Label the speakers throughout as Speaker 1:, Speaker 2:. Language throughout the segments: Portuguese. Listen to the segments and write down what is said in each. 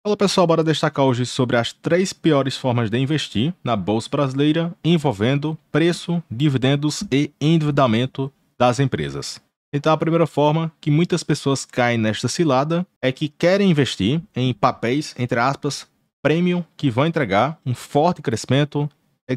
Speaker 1: Fala pessoal, bora destacar hoje sobre as 3 piores formas de investir na Bolsa Brasileira envolvendo preço, dividendos e endividamento das empresas. Então a primeira forma que muitas pessoas caem nesta cilada é que querem investir em papéis, entre aspas, premium, que vão entregar um forte crescimento,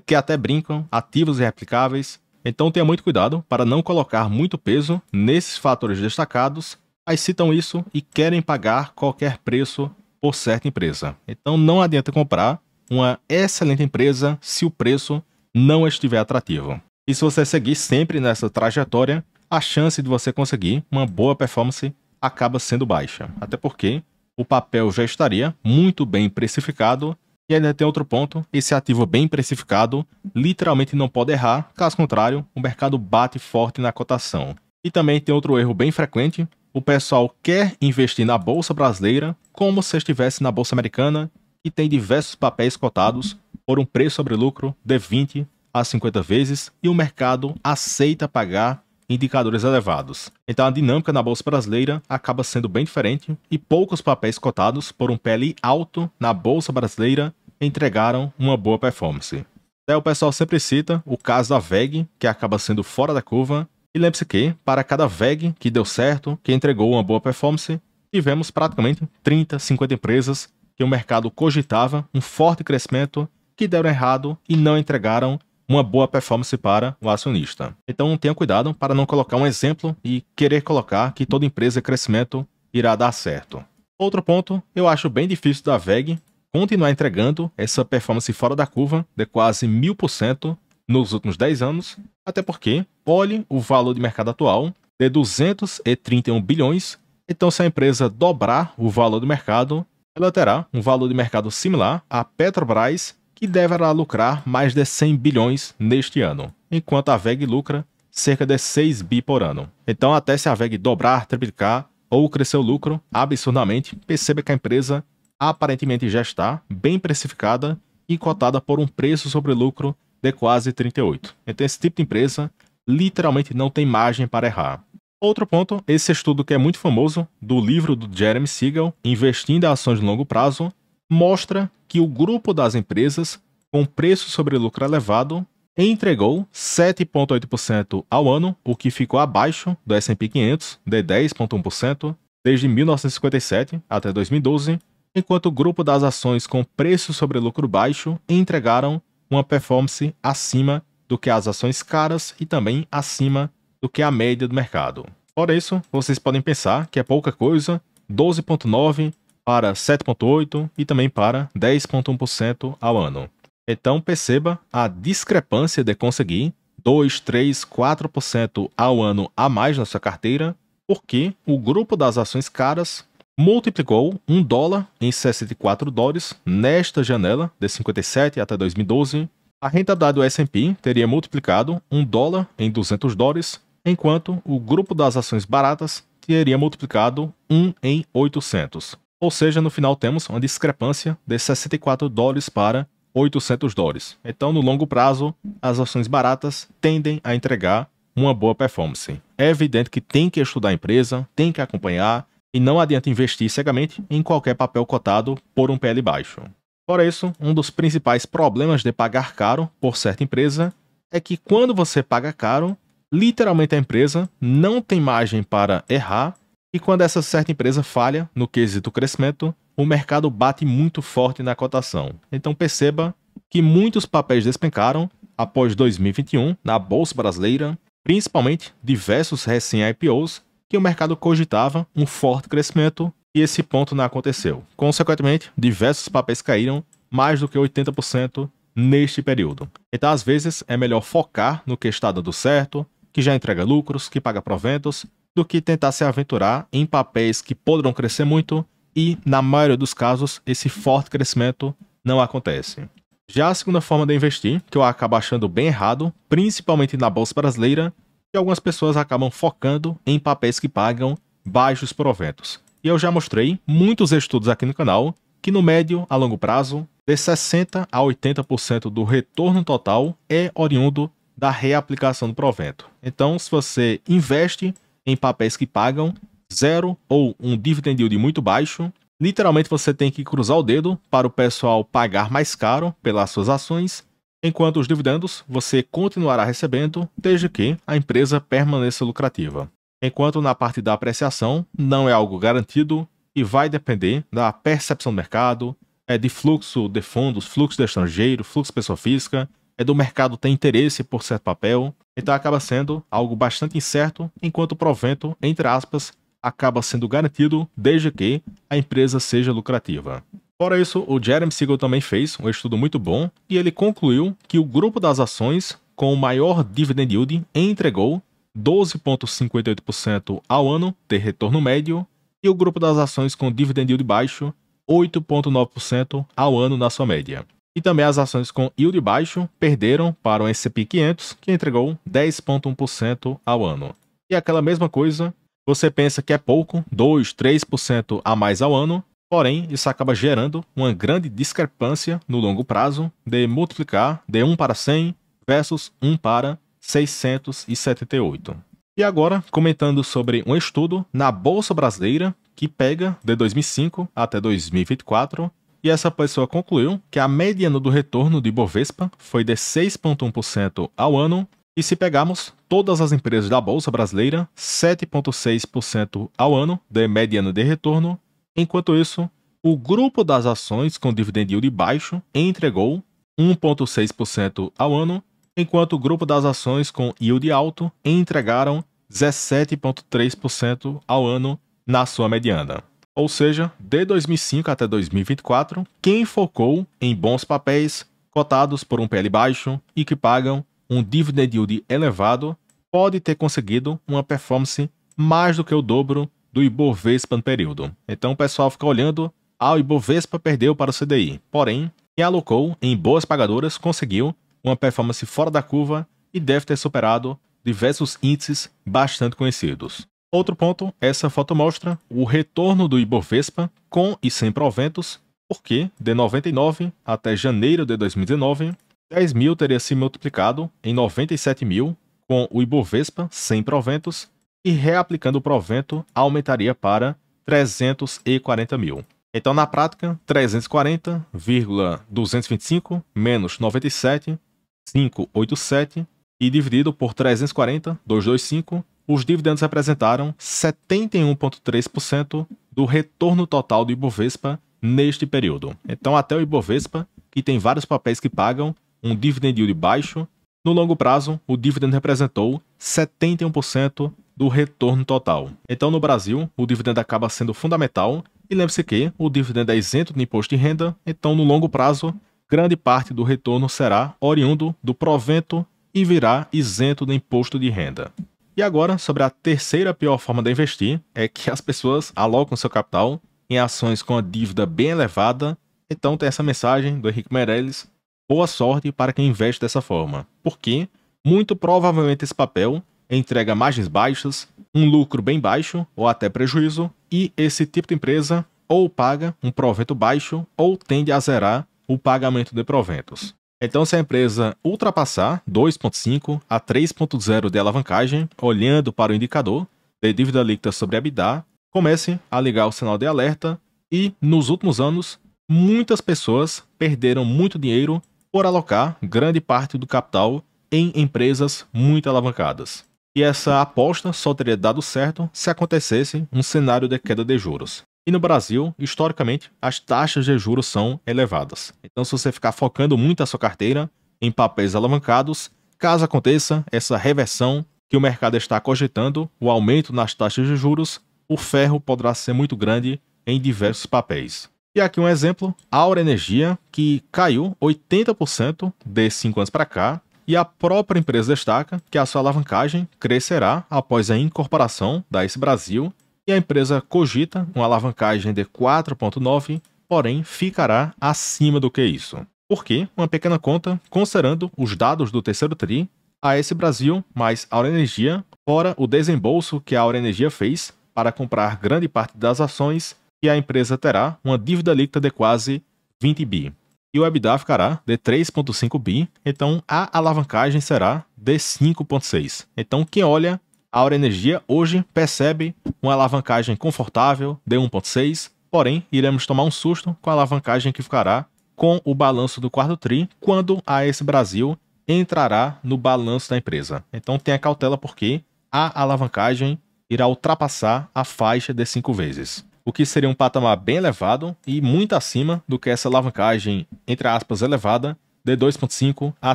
Speaker 1: que até brincam, ativos e replicáveis. Então tenha muito cuidado para não colocar muito peso nesses fatores destacados, mas citam isso e querem pagar qualquer preço por certa empresa. Então não adianta comprar uma excelente empresa se o preço não estiver atrativo. E se você seguir sempre nessa trajetória, a chance de você conseguir uma boa performance acaba sendo baixa. Até porque o papel já estaria muito bem precificado e ainda tem outro ponto, esse ativo bem precificado literalmente não pode errar, caso contrário, o mercado bate forte na cotação. E também tem outro erro bem frequente, o pessoal quer investir na Bolsa Brasileira como se estivesse na Bolsa Americana e tem diversos papéis cotados por um preço sobre lucro de 20 a 50 vezes e o mercado aceita pagar indicadores elevados. Então a dinâmica na Bolsa Brasileira acaba sendo bem diferente e poucos papéis cotados por um PL alto na Bolsa Brasileira entregaram uma boa performance. Até o pessoal sempre cita o caso da VEG, que acaba sendo fora da curva. E lembre-se que, para cada VEG que deu certo, que entregou uma boa performance, tivemos praticamente 30, 50 empresas que o mercado cogitava um forte crescimento, que deram errado e não entregaram uma boa performance para o acionista. Então tenha cuidado para não colocar um exemplo e querer colocar que toda empresa de crescimento irá dar certo. Outro ponto, eu acho bem difícil da VEG continuar entregando essa performance fora da curva de quase 1000% nos últimos 10 anos, até porque, olhe o valor de mercado atual de 231 bilhões, então se a empresa dobrar o valor do mercado, ela terá um valor de mercado similar à Petrobras, que deverá lucrar mais de 100 bilhões neste ano, enquanto a VEG lucra cerca de 6 bi por ano. Então até se a VEG dobrar, triplicar ou crescer o lucro absurdamente, perceba que a empresa aparentemente já está bem precificada e cotada por um preço sobre lucro de quase 38. Então esse tipo de empresa literalmente não tem margem para errar. Outro ponto, esse estudo que é muito famoso, do livro do Jeremy Siegel, Investindo em Ações de Longo Prazo, mostra que o grupo das empresas com preço sobre lucro elevado entregou 7,8% ao ano, o que ficou abaixo do S&P 500 de 10,1% desde 1957 até 2012, enquanto o grupo das ações com preço sobre lucro baixo entregaram uma performance acima do que as ações caras e também acima do que a média do mercado. Fora isso, vocês podem pensar que é pouca coisa, 12,9% para 7,8% e também para 10,1% ao ano. Então perceba a discrepância de conseguir 2, 3, 4% ao ano a mais na sua carteira, porque o grupo das ações caras multiplicou $1 em 64 dólares nesta janela de 57 até 2012. A rentabilidade do S&P teria multiplicado $1 em 200 dólares, enquanto o grupo das ações baratas teria multiplicado 1 em 800. Ou seja, no final temos uma discrepância de 64 dólares para 800 dólares. Então, no longo prazo, as ações baratas tendem a entregar uma boa performance. É evidente que tem que estudar a empresa, tem que acompanhar, e não adianta investir cegamente em qualquer papel cotado por um PL baixo. Fora isso, um dos principais problemas de pagar caro por certa empresa é que quando você paga caro, literalmente a empresa não tem margem para errar e quando essa certa empresa falha no quesito crescimento, o mercado bate muito forte na cotação. Então perceba que muitos papéis despencaram após 2021 na Bolsa Brasileira, principalmente diversos recém-IPOs, que o mercado cogitava um forte crescimento e esse ponto não aconteceu. Consequentemente, diversos papéis caíram mais do que 80% neste período. Então, às vezes, é melhor focar no que está dando certo, que já entrega lucros, que paga proventos, do que tentar se aventurar em papéis que poderão crescer muito e, na maioria dos casos, esse forte crescimento não acontece. Já a segunda forma de investir, que eu acabo achando bem errado, principalmente na Bolsa Brasileira, que algumas pessoas acabam focando em papéis que pagam baixos proventos. E eu já mostrei muitos estudos aqui no canal que no médio a longo prazo, de 60% a 80% do retorno total é oriundo da reaplicação do provento. Então, se você investe em papéis que pagam zero ou um dividend yield muito baixo, Literalmente você tem que cruzar o dedo para o pessoal pagar mais caro pelas suas ações, enquanto os dividendos você continuará recebendo desde que a empresa permaneça lucrativa. Enquanto na parte da apreciação não é algo garantido e vai depender da percepção do mercado, de fluxo de fundos, fluxo de estrangeiro, fluxo de pessoa física, do mercado ter interesse por certo papel, então acaba sendo algo bastante incerto, enquanto o provento, entre aspas, acaba sendo garantido desde que a empresa seja lucrativa. Fora isso, o Jeremy Siegel também fez um estudo muito bom e ele concluiu que o grupo das ações com o maior dividend yield entregou 12,58% ao ano de retorno médio e o grupo das ações com dividend yield baixo 8,9% ao ano na sua média. E também as ações com yield baixo perderam para o S&P 500, que entregou 10,1% ao ano. E aquela mesma coisa, você pensa que é pouco, 2, 3% a mais ao ano, porém isso acaba gerando uma grande discrepância no longo prazo de multiplicar de 1 para 100 versus 1 para 678. E agora, comentando sobre um estudo na Bolsa Brasileira que pega de 2005 até 2024, e essa pessoa concluiu que a mediana do retorno do Ibovespa foi de 6,1% ao ano, e se pegarmos todas as empresas da Bolsa Brasileira, 7,6% ao ano de mediana de retorno, enquanto isso, o grupo das ações com dividend yield baixo entregou 1,6% ao ano, enquanto o grupo das ações com yield alto entregaram 17,3% ao ano na sua mediana. Ou seja, de 2005 até 2024, quem focou em bons papéis, cotados por um PL baixo e que pagam um dividend yield elevado, pode ter conseguido uma performance mais do que o dobro do Ibovespa no período. Então o pessoal fica olhando, o Ibovespa perdeu para o CDI. Porém, quem alocou em boas pagadoras conseguiu uma performance fora da curva e deve ter superado diversos índices bastante conhecidos. Outro ponto, essa foto mostra o retorno do Ibovespa com e sem proventos, porque de 99 até janeiro de 2019, 10 mil teria se multiplicado em 97 mil com o Ibovespa sem proventos e reaplicando o provento aumentaria para 340 mil. Então, na prática, 340,225 menos 97,587 e dividido por 340,225, os dividendos representaram 71,3% do retorno total do Ibovespa neste período. Então, até o Ibovespa, que tem vários papéis que pagam um dividend yield baixo, no longo prazo, o dividendo representou 71% do retorno total. Então, no Brasil, o dividendo acaba sendo fundamental. E lembre-se que o dividendo é isento de imposto de renda, então, no longo prazo, grande parte do retorno será oriundo do provento e virá isento do imposto de renda. E agora, sobre a terceira pior forma de investir, é que as pessoas alocam seu capital em ações com a dívida bem elevada. Então tem essa mensagem do Henrique Meirelles: boa sorte para quem investe dessa forma, porque muito provavelmente esse papel entrega margens baixas, um lucro bem baixo ou até prejuízo, e esse tipo de empresa ou paga um provento baixo ou tende a zerar o pagamento de proventos. Então, se a empresa ultrapassar 2,5 a 3,0 de alavancagem, olhando para o indicador de dívida líquida sobre EBITDA, comece a ligar o sinal de alerta e, nos últimos anos, muitas pessoas perderam muito dinheiro por alocar grande parte do capital em empresas muito alavancadas. E essa aposta só teria dado certo se acontecesse um cenário de queda de juros. E no Brasil, historicamente, as taxas de juros são elevadas. Então, se você ficar focando muito a sua carteira em papéis alavancados, caso aconteça essa reversão que o mercado está cogitando, o aumento nas taxas de juros, o ferro poderá ser muito grande em diversos papéis. E aqui um exemplo, a Aura Energia, que caiu 80% de 5 anos para cá, e a própria empresa destaca que a sua alavancagem crescerá após a incorporação da ACE Brasil, e a empresa cogita uma alavancagem de 4,9, porém ficará acima do que isso. Porque uma pequena conta, considerando os dados do terceiro TRI, a ACE Brasil mais a Aura Energia, fora o desembolso que a Aura Energia fez para comprar grande parte das ações, e a empresa terá uma dívida líquida de quase 20 bi. E o EBITDA ficará de 3,5 bi, então a alavancagem será de 5,6. Então quem olha a Aura Energia hoje percebe uma alavancagem confortável de 1,6, porém iremos tomar um susto com a alavancagem que ficará com o balanço do quarto tri, quando a AS Brasil entrará no balanço da empresa. Então tenha cautela porque a alavancagem irá ultrapassar a faixa de 5 vezes, o que seria um patamar bem elevado e muito acima do que essa alavancagem, entre aspas, elevada, de 2.5 a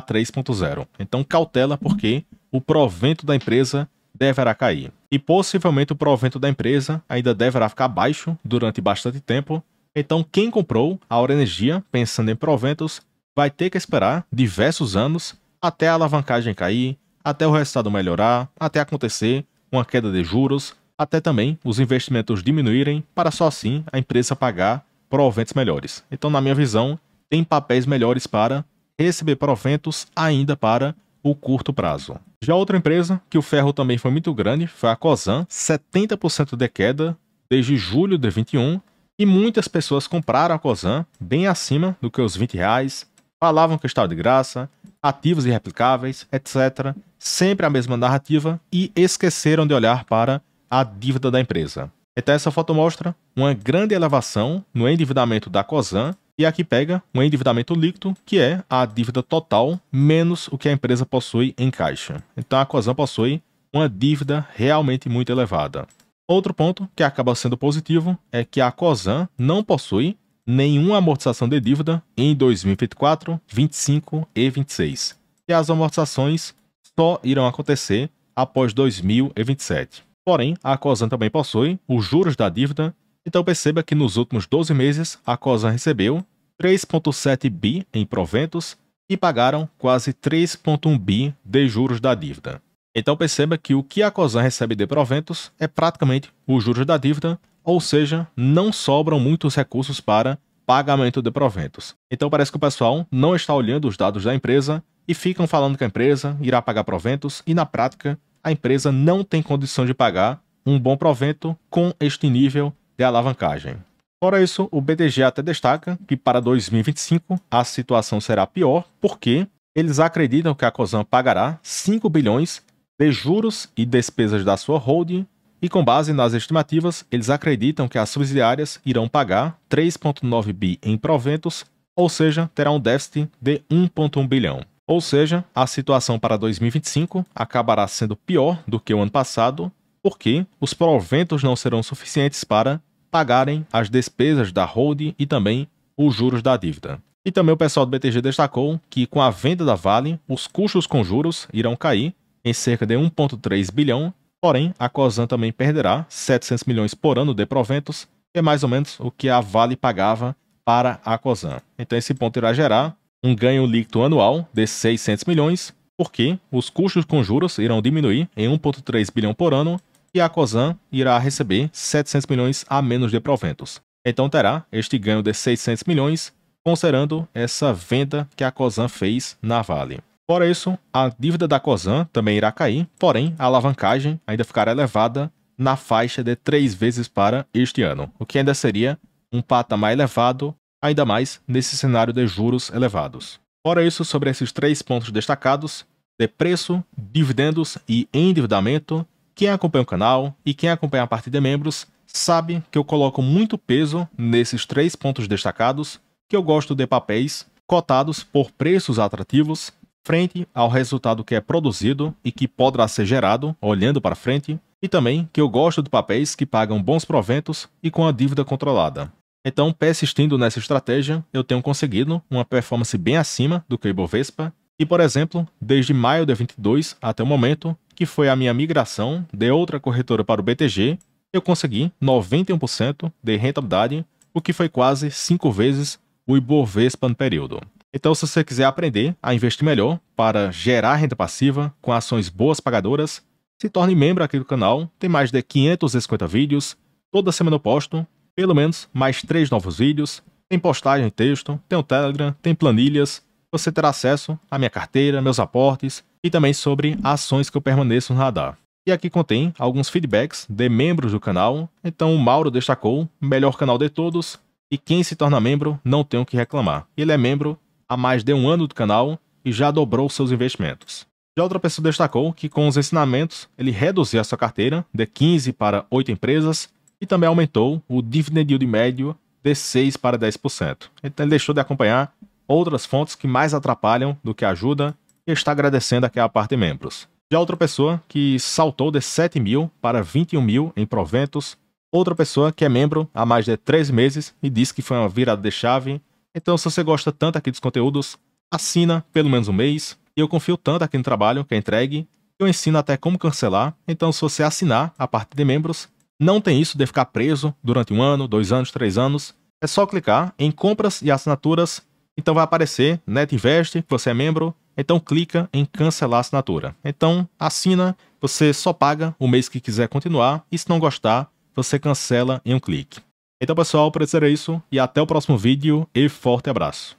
Speaker 1: 3.0. Então cautela porque o provento da empresa deverá cair. E possivelmente o provento da empresa ainda deverá ficar baixo durante bastante tempo. Então quem comprou a Aura Energia pensando em proventos vai ter que esperar diversos anos até a alavancagem cair, até o resultado melhorar, até acontecer uma queda de juros, até também os investimentos diminuírem para só assim a empresa pagar proventos melhores. Então, na minha visão, tem papéis melhores para receber proventos ainda para o curto prazo. Já outra empresa que o ferro também foi muito grande foi a Cosan, 70% de queda desde julho de 21, e muitas pessoas compraram a Cosan bem acima do que os R$20, falavam que estava de graça, ativos irreplicáveis, etc. Sempre a mesma narrativa e esqueceram de olhar para a dívida da empresa. Então essa foto mostra uma grande elevação no endividamento da Cosan e aqui pega um endividamento líquido, que é a dívida total menos o que a empresa possui em caixa. Então a Cosan possui uma dívida realmente muito elevada. Outro ponto que acaba sendo positivo é que a Cosan não possui nenhuma amortização de dívida em 2024, 25 e 26. E as amortizações só irão acontecer após 2027. Porém, a Cosan também possui os juros da dívida, então perceba que nos últimos 12 meses a Cosan recebeu 3,7 bi em proventos e pagaram quase 3,1 bi de juros da dívida. Então perceba que o que a Cosan recebe de proventos é praticamente os juros da dívida, ou seja, não sobram muitos recursos para pagamento de proventos. Então parece que o pessoal não está olhando os dados da empresa e ficam falando que a empresa irá pagar proventos e na prática a empresa não tem condição de pagar um bom provento com este nível de alavancagem. Fora isso, o BTG até destaca que para 2025 a situação será pior porque eles acreditam que a Cosan pagará 5 bilhões de juros e despesas da sua holding. E com base nas estimativas, eles acreditam que as subsidiárias irão pagar 3,9 bi em proventos, ou seja, terá um déficit de 1,1 bilhão. Ou seja, a situação para 2025 acabará sendo pior do que o ano passado, porque os proventos não serão suficientes para pagarem as despesas da holding e também os juros da dívida. E também o pessoal do BTG destacou que com a venda da Vale, os custos com juros irão cair em cerca de 1,3 bilhão, porém, a Cosan também perderá 700 milhões por ano de proventos, que é mais ou menos o que a Vale pagava para a Cosan. Então esse ponto irá gerar um ganho líquido anual de 600 milhões, porque os custos com juros irão diminuir em 1,3 bilhão por ano e a Cosan irá receber 700 milhões a menos de proventos. Então terá este ganho de 600 milhões, considerando essa venda que a Cosan fez na Vale. Fora isso, a dívida da Cosan também irá cair, porém a alavancagem ainda ficará elevada na faixa de 3 vezes para este ano, o que ainda seria um patamar elevado, ainda mais nesse cenário de juros elevados. Fora isso, sobre esses 3 pontos destacados, de preço, dividendos e endividamento, quem acompanha o canal e quem acompanha a parte de membros sabe que eu coloco muito peso nesses 3 pontos destacados, que eu gosto de papéis cotados por preços atrativos, frente ao resultado que é produzido e que poderá ser gerado olhando para frente, e também que eu gosto de papéis que pagam bons proventos e com a dívida controlada. Então, persistindo nessa estratégia, eu tenho conseguido uma performance bem acima do que o Ibovespa, e por exemplo, desde maio de 22 até o momento, que foi a minha migração de outra corretora para o BTG, eu consegui 91% de rentabilidade, o que foi quase 5 vezes o Ibovespa no período. Então, se você quiser aprender a investir melhor para gerar renda passiva com ações boas pagadoras, se torne membro aqui do canal. Tem mais de 550 vídeos. Toda semana eu posto pelo menos mais 3 novos vídeos. Tem postagem em texto, tem o Telegram, tem planilhas. Você terá acesso à minha carteira, meus aportes e também sobre ações que eu permaneço no radar. E aqui contém alguns feedbacks de membros do canal. Então o Mauro destacou, melhor canal de todos, e quem se torna membro não tem o que reclamar. Ele é membro há mais de 1 ano do canal e já dobrou seus investimentos. Já outra pessoa destacou que com os ensinamentos ele reduziu a sua carteira de 15 para 8 empresas E também aumentou o dividend yield médio de 6 para 10%. Então ele deixou de acompanhar outras fontes que mais atrapalham do que ajudam e está agradecendo aquela parte de membros. Já outra pessoa que saltou de 7 mil para 21 mil em proventos. Outra pessoa que é membro há mais de 3 meses e disse que foi uma virada de chave. Então, se você gosta tanto aqui dos conteúdos, assina pelo menos um mês. E eu confio tanto aqui no trabalho que é entregue. Eu ensino até como cancelar. Então, se você assinar a parte de membros, não tem isso de ficar preso durante 1 ano, 2 anos, 3 anos. É só clicar em compras e assinaturas. Então vai aparecer NetInvest, que você é membro. Então clica em cancelar a assinatura. Então assina, você só paga o mês que quiser continuar. E se não gostar, você cancela em um clique. Então pessoal, por isso era isso. E até o próximo vídeo e forte abraço.